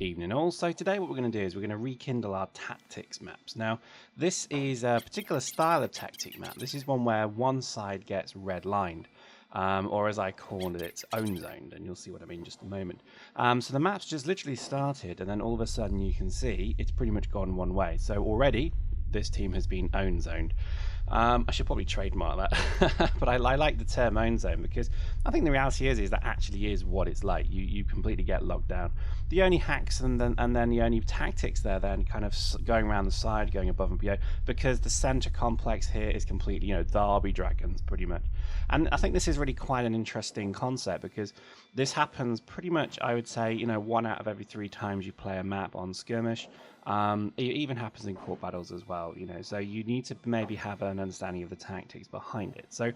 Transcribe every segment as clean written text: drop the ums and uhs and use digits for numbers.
Evening all. So today what we're going to do is we're going to rekindle our tactics maps. Now this is a particular style of tactic map. This is one where one side gets redlined, or as I call it, it's OWNZONED, and you'll see what I mean in just a moment. So the map's just literally started, and then all of a sudden you can see it's pretty much gone one way. So already this team has been OWNZONED. I should probably trademark that, but I like the term OWNZONED because I think the reality is that actually is what it's like. You completely get locked down. The only hacks and then the only tactics there then kind of going around the side, going above and below, because the center complex here is completely, Derby dragons pretty much. And I think this is really quite an interesting concept because this happens pretty much, I would say, 1 out of every 3 times you play a map on skirmish. It even happens in court battles as well, so you need to maybe have an understanding of the tactics behind it. So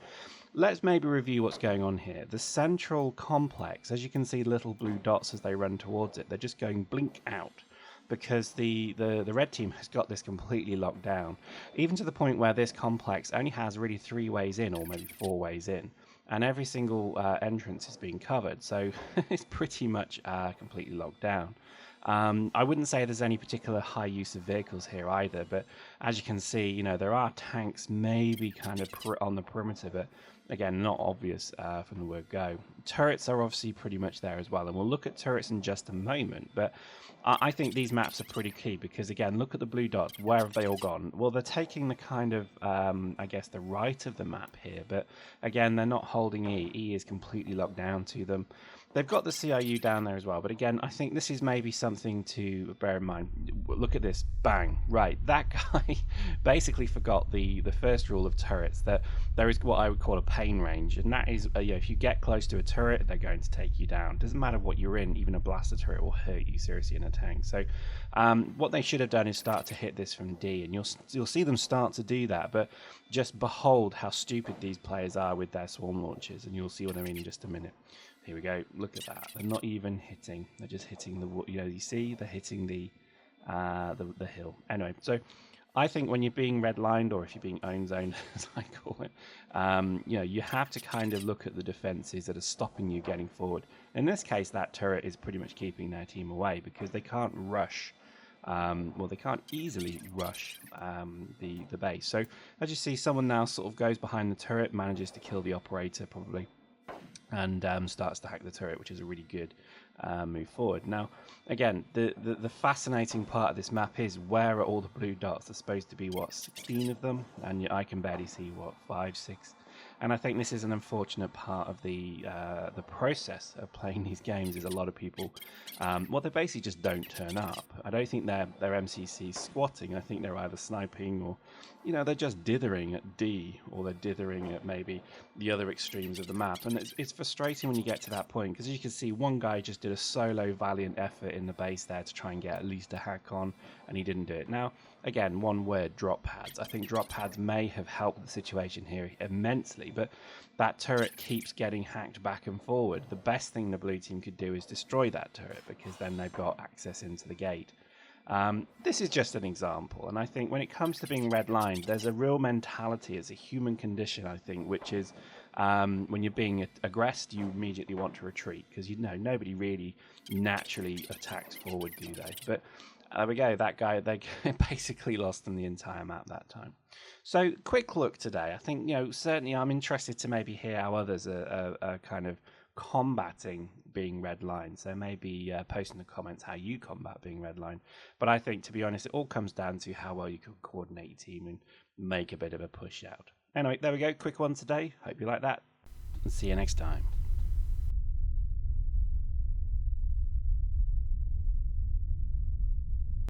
let's maybe review what's going on here. The central complex, as you can see, little blue dots as they run towards it, they're just going blink out because the red team has got this completely locked down, even to the point where this complex only has really 3 ways in, or maybe 4 ways in, and every single entrance is being covered, so it's pretty much completely locked down. I wouldn't say there's any particular high use of vehicles here either, but as you can see, there are tanks maybe kind of on the perimeter, but again, not obvious from the word go. Turrets are obviously pretty much there as well, and we'll look at turrets in just a moment, but I think these maps are pretty key because, again, look at the blue dots. Where have they all gone? Well, they're taking the kind of, I guess, the right of the map here, but again, they're not holding E. E is completely locked down to them. They've got the CIU down there as well, but again, I think this is maybe something to bear in mind. Look at this, bang, right. That guy basically forgot the first rule of turrets, that there is what I would call a pain range, and that is, if you get close to a turret, they're going to take you down. Doesn't matter what you're in, even a blaster turret will hurt you seriously in a tank. So what they should have done is start to hit this from D, and you'll see them start to do that, but just behold how stupid these players are with their swarm launchers, and you'll see what I mean in just a minute. Here we go. Look at that. They're not even hitting. They're just hitting the. You see, they're hitting the hill. Anyway, so I think when you're being redlined, or if you're being OWNZONED, as I call it, you have to kind of look at the defenses that are stopping you getting forward. In this case, that turret is pretty much keeping their team away because they can't rush. They can't easily rush the base. So as you see, someone now sort of goes behind the turret, manages to kill the operator probably, and starts to hack the turret, which is a really good move forward. Now, again, the fascinating part of this map is where are all the blue dots? There's supposed to be, what, 16 of them? And I can barely see, what, 5, 6? And I think this is an unfortunate part of the process of playing these games. Is a lot of people, they basically just don't turn up. I don't think they're MCC squatting. I think they're either sniping or, they're just dithering at D, or they're dithering at maybe the other extremes of the map. And it's frustrating when you get to that point, because as you can see, one guy just did a solo valiant effort in the base there to try and get at least a hack on, and he didn't do it. Now, again, one word, drop pads. I think drop pads may have helped the situation here immensely, but that turret keeps getting hacked back and forward. The best thing the blue team could do is destroy that turret, because then they've got access into the gate. This is just an example, and I think when it comes to being redlined, there's a real mentality, it's a human condition, I think, which is when you're being aggressed, you immediately want to retreat, because nobody really naturally attacks forward, do they? But there we go, that guy, they basically lost them the entire map that time. So, quick look today. I think, certainly I'm interested to maybe hear how others are kind of combating being redlined. So maybe post in the comments how you combat being redlined. But I think, to be honest, it all comes down to how well you can coordinate your team and make a bit of a push out. Anyway, there we go. Quick one today. Hope you like that. And see you next time.